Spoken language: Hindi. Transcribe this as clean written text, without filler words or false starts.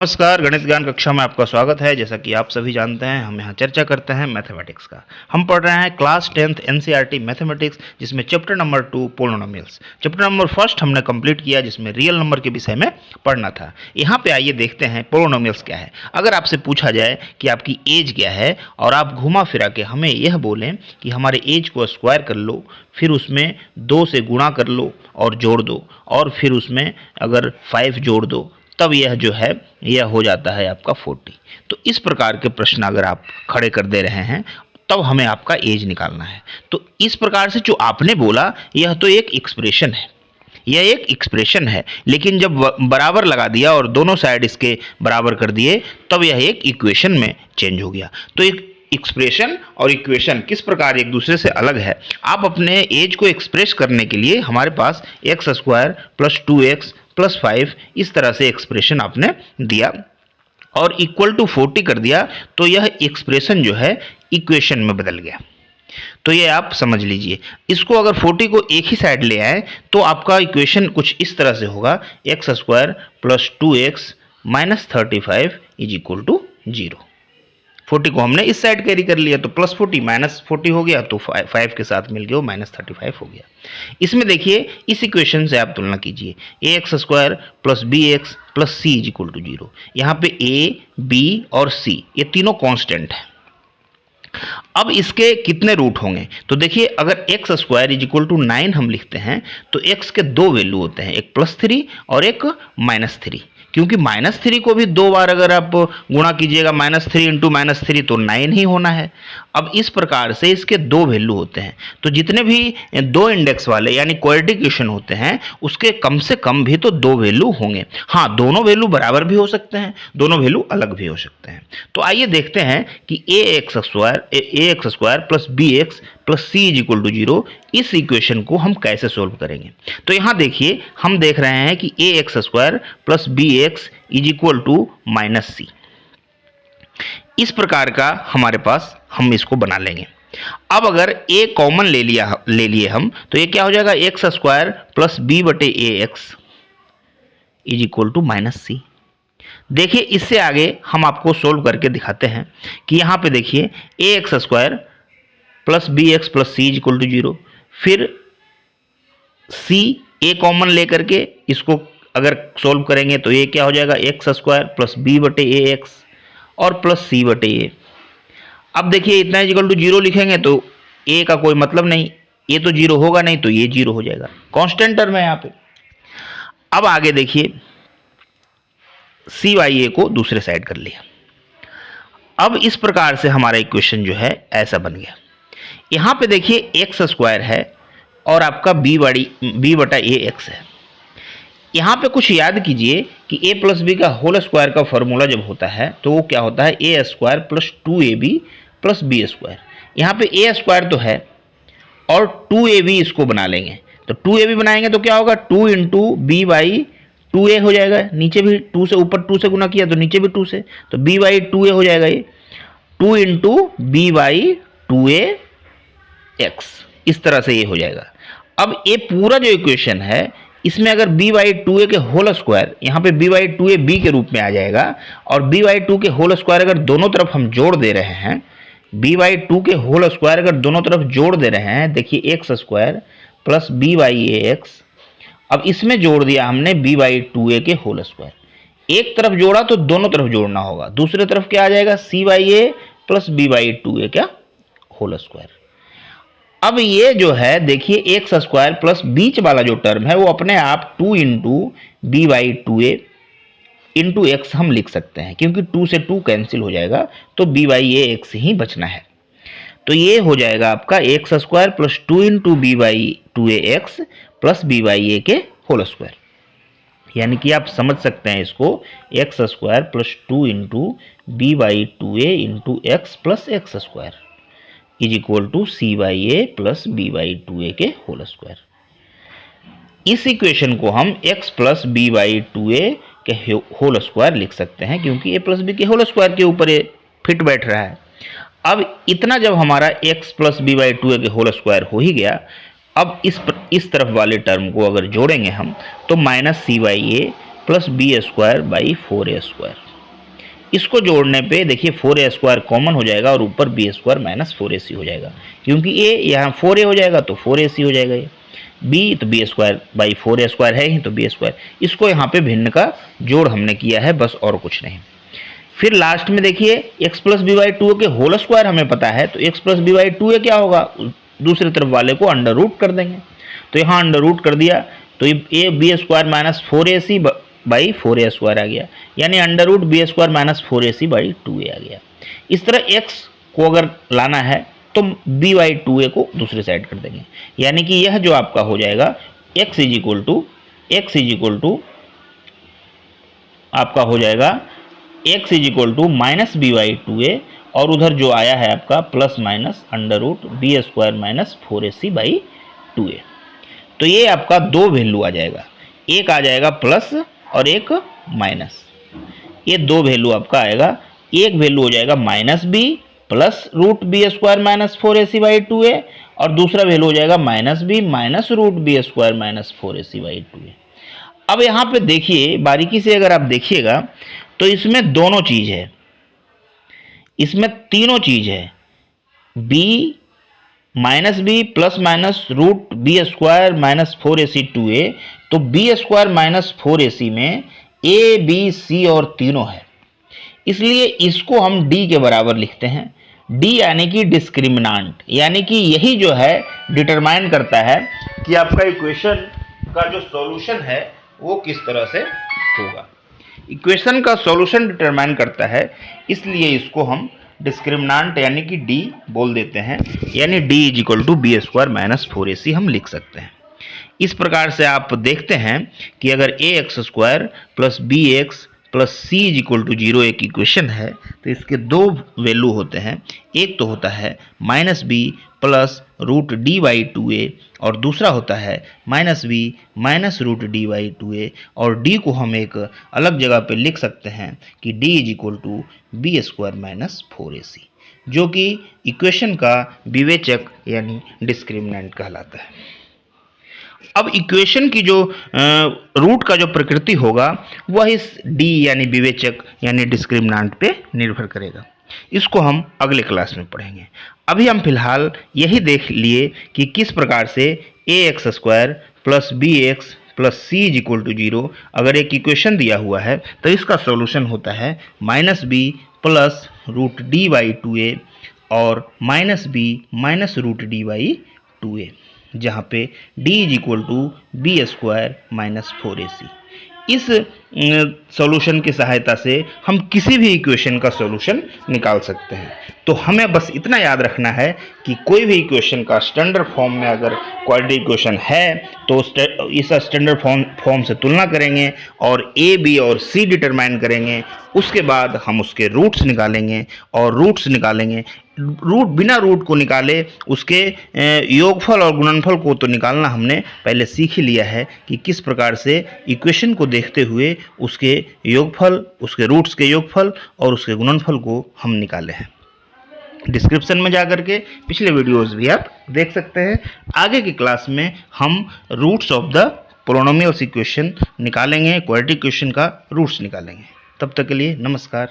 नमस्कार, गणित ज्ञान कक्षा में आपका स्वागत है। जैसा कि आप सभी जानते हैं, हम यहाँ चर्चा करते हैं मैथमेटिक्स का। हम पढ़ रहे हैं क्लास 10th एनसीईआरटी मैथमेटिक्स, जिसमें chapter number 2 polynomials. Chapter number 1 हमने कंप्लीट किया, जिसमें रियल नंबर के विषय में पढ़ना था। यहाँ पे आइए देखते हैं पोलिनोमियल्स क्या है। अगर आपसे पूछा जाए कि आपकी एज क्या है और आप घुमा फिरा के हमें यह बोलें कि हमारे एज को स्क्वायर कर लो, फिर उसमें 2 से गुणा कर लो और जोड़ दो, और फिर उसमें अगर 5 जोड़ दो, तब यह जो है यह हो जाता है आपका 40। तो इस प्रकार के प्रश्न अगर आप खड़े कर दे रहे हैं, तब हमें आपका एज निकालना है। तो इस प्रकार से जो आपने बोला, यह तो एक एक्सप्रेशन है, यह एक एक्सप्रेशन है, लेकिन जब बराबर लगा दिया और दोनों साइड इसके बराबर कर दिए, तब यह एक इक्वेशन में चेंज हो गया। तो एक एक्सप्रेशन और इक्वेशन किस प्रकार एक दूसरे से अलग है। आप अपने एज को एक्सप्रेस करने के लिए हमारे पास x square plus 2x plus 5 इस तरह से एक्सप्रेशन आपने दिया और इक्वल टू 40 कर दिया, तो यह एक्सप्रेशन जो है इक्वेशन में बदल गया। तो ये आप समझ लीजिए। इसको अगर 40 को एक ही साइड ले आए तो आपका इक्वेशन कुछ इस तरह से होगा, x square plus 2x minus 35 is equal to 0। 40 को हमने इस साइड कैरी कर लिया तो प्लस 40 माइनस 40 हो गया, तो 5 के साथ मिल गया वो माइनस 35 हो गया। इसमें देखिए, इस इक्वेशन से आप तुलना कीजिए, a x square plus b x plus c is equal to 0। यहाँ पे ए, बी और सी ये तीनों कांस्टेंट है। अब इसके कितने रूट होंगे, तो देखिए, अगर x square is equal to 9 हम लिखते हैं तो एक्स के 2 वैल्यू होते हैं, एक +3 और एक -3। क्योंकि -3 को भी 2 बार अगर आप गुणा कीजिएगा, -3 इंटू -3 तो 9 ही होना है। अब इस प्रकार से इसके 2 वैल्यू होते हैं, तो जितने भी 2 इंडेक्स वाले यानी क्वाड्रेटिक इक्वेशन होते हैं, उसके कम से कम भी तो 2 वैल्यू होंगे। हाँ, दोनों वैल्यू बराबर भी हो सकते हैं, दोनों वैल्यू अलग भी हो सकते हैं। तो आइए देखते हैं कि a x square plus b x plus c is equal to 0 इस इक्वेशन को हम कैसे सोल्व करेंगे। तो यहाँ देखिए, हम देख रहे हैं कि a x square plus b x is equal to minus c. इस प्रकार का हमारे पास हम इसको बना लेंगे। अब अगर a कॉमन ले लिए हम, तो ये क्या हो जाएगा, एक्स स्क्वायर प्लस बी बटे a x is equal to minus c. देखिए, इससे आगे हम आपको सोल्व करके दिखाते हैं कि यहाँ पे देखिए, a x square plus b x plus c is equal to 0, फिर सी ए कॉमन लेकर के इसको अगर सोल्व करेंगे तो ये क्या हो जाएगा, एक्स स्क्वायर प्लस बी बटे ए एक्स और प्लस सी बटे ए। अब देखिए, इतना इक्वल टू 0 लिखेंगे तो ए का कोई मतलब नहीं, ये तो 0 होगा नहीं, तो ये 0 हो जाएगा, कांस्टेंट टर्म है यहाँ पे। अब आगे देखिए, सी वाई ए को दूसरे साइड कर लिया। अब इस प्रकार से हमारा इक्वेशन जो है ऐसा बन गया। यहाँ पे देखिए, एक्स स्क्वायर है और आपका बी बटा ए एक्स है। यहाँ पे कुछ याद कीजिए कि a प्लस बी का होल स्क्वायर का फॉर्मूला जब होता है तो वो क्या होता है, a square plus 2ab plus b square. यहाँ पे ए स्क्वायर तो है और 2ab इसको बना लेंगे, तो 2ab बनाएंगे तो क्या होगा, 2 इंटू बी बाई 2a हो जाएगा। नीचे भी 2 से, ऊपर 2 से गुना किया तो नीचे भी 2 से, तो b बाई 2a हो जाएगा। ये 2 into b by 2a x, इस तरह से ये हो जाएगा। अब ये पूरा जो इक्वेशन है, इसमें अगर b बाई 2a के होल स्क्वायर, यहाँ पे b बाई 2a b के रूप में आ जाएगा, और b बाई 2 के होल स्क्वायर अगर दोनों तरफ हम जोड़ दे रहे हैं, b बाई 2 के होल स्क्वायर अगर दोनों तरफ जोड़ दे रहे हैं, देखिए x square plus b by a x. अब इसमें जोड़ दिया हमने b बाई 2a के होल स्क्वायर। एक तरफ जोड़ा तो दोनों तरफ जोड़ना होगा, दूसरी तरफ क्या आ जाएगा, c by a plus b by 2a क्या होल स्क्वायर। अब ये जो है देखिए, एक्स स्क्वायर प्लस बीच वाला जो टर्म है वो अपने आप 2 into b by 2a into x हम लिख सकते हैं, क्योंकि 2 से 2 कैंसिल हो जाएगा, तो बी बाई ए एक्स ही बचना है। तो ये हो जाएगा आपका x square plus 2 into b by 2a x plus b by a के होल स्क्वायर। यानी कि आप समझ सकते हैं इसको, x square plus 2 into b by 2a into x plus x square is equal to c by a plus b by 2a के होल स्क्वायर। इस इक्वेशन को हम x plus b by 2a के होल स्क्वायर लिख सकते हैं, क्योंकि a प्लस बी के होल स्क्वायर के ऊपर ये फिट बैठ रहा है। अब इतना जब हमारा x plus b by 2a के होल स्क्वायर हो ही गया, अब इस तरफ वाले टर्म को अगर जोड़ेंगे हम, तो minus c by a plus b square by 4a square. इसको जोड़ने पे देखिए 4a² कॉमन हो जाएगा और ऊपर b² माइनस 4ac हो जाएगा, क्योंकि a यहाँ 4a हो जाएगा तो 4ac हो जाएगा, ये b तो b² बाई 4a² है ही तो b²। इसको यहाँ पे भिन्न का जोड़ हमने किया है, बस और कुछ नहीं। फिर लास्ट में देखिए x प्लस बी बाई 2 के होल स्क्वायर हमें पता है, तो x प्लस बी बाई 2 क्या होगा, दूसरी तरफ वाले को अंडर रूट कर देंगे, तो यहाँ अंडर रूट कर दिया तो ये b² minus 4ac by 4a² आ गया, यानी under root b² minus 4ac by 2a आ गया। इस तरह x को अगर लाना है तो b बाई 2a को दूसरी साइड कर देंगे, यानी कि यह जो आपका हो जाएगा x इज इक्वल टू आपका हो जाएगा x is equal to minus b by 2a, और उधर जो आया है आपका plus minus under root b² minus 4ac by 2a। तो ये आपका दो वैल्यू आ जाएगा, एक आ जाएगा प्लस और एक माइनस, ये दो वैल्यू आपका आएगा। एक वैल्यू हो जाएगा minus b plus root b² minus 4ac by 2a, और दूसरा वैल्यू हो जाएगा minus b minus root b² minus 4ac by 2a। अब यहाँ पे देखिए बारीकी से अगर आप देखिएगा तो इसमें दोनों चीज है, इसमें तीनों चीज है, b minus b plus minus root b² minus 4ac 2a, तो b² माइनस 4ac में a b c और तीनों है, इसलिए इसको हम d के बराबर लिखते हैं। d यानी कि डिस्क्रिमिनांट, यानी कि यही जो है डिटरमाइन करता है कि आपका इक्वेशन का जो सॉल्यूशन है वो किस तरह से होगा। इक्वेशन का सॉल्यूशन डिटरमाइन करता है, इसलिए इसको हम डिस्क्रिमिनांट यानी कि d बोल देते हैं, यानी d is equal to b² minus 4ac हम लिख सकते हैं। इस प्रकार से आप देखते हैं कि अगर ax² plus bx plus c is equal to 0 एक इक्वेशन है, तो इसके दो वैल्यू होते हैं, एक तो होता है minus b plus root d by 2a, और दूसरा होता है minus b minus root d by 2a, और d को हम एक अलग जगह पे लिख सकते हैं कि d is equal to b² minus 4ac, जो कि इक्वेशन का विवेचक यानी डिस्क्रिमिनेंट कहलाता है। अब इक्वेशन की जो रूट का जो प्रकृति होगा वह इस d यानी विवेचक यानी डिस्क्रिमिनेंट पे निर्भर करेगा। इसको हम अगले क्लास में पढ़ेंगे। अभी हम फिलहाल यही देख लिए कि किस प्रकार से ax² plus bx plus c is equal to 0 अगर एक इक्वेशन दिया हुआ है तो इसका सॉल्यूशन होता है minus b plus root d by 2a और minus b minus root d by 2a, जहाँ पे d is equal to b² minus 4ac। इस सॉल्यूशन की सहायता से हम किसी भी इक्वेशन का सॉल्यूशन निकाल सकते हैं। तो हमें बस इतना याद रखना है कि कोई भी इक्वेशन का स्टैंडर्ड फॉर्म में अगर क्वाड्रेटिक इक्वेशन है तो इस स्टैंडर्ड फॉर्म से तुलना करेंगे और a b और c डिटरमाइन करेंगे, उसके बाद हम उसके रूट्स निकालेंगे, और रूट्स निकालेंगे बिना रूट को निकाले उसके योगफल और गुणनफल को तो निकालना हमने पहले सीख ही लिया है कि किस प्रकार से इक्वेशन को देखते हुए उसके योगफल, उसके रूट्स के योगफल और उसके गुणनफल को हम निकाले हैं। डिस्क्रिप्शन में जाकर के पिछले वीडियोस भी आप देख सकते हैं। आगे की क्लास में हम roots of the polynomials equation निकालेंगे, क्वाड्रेटिक इक्वेशन का रूट्स निकालेंगे। तब तक के लिए नमस्कार।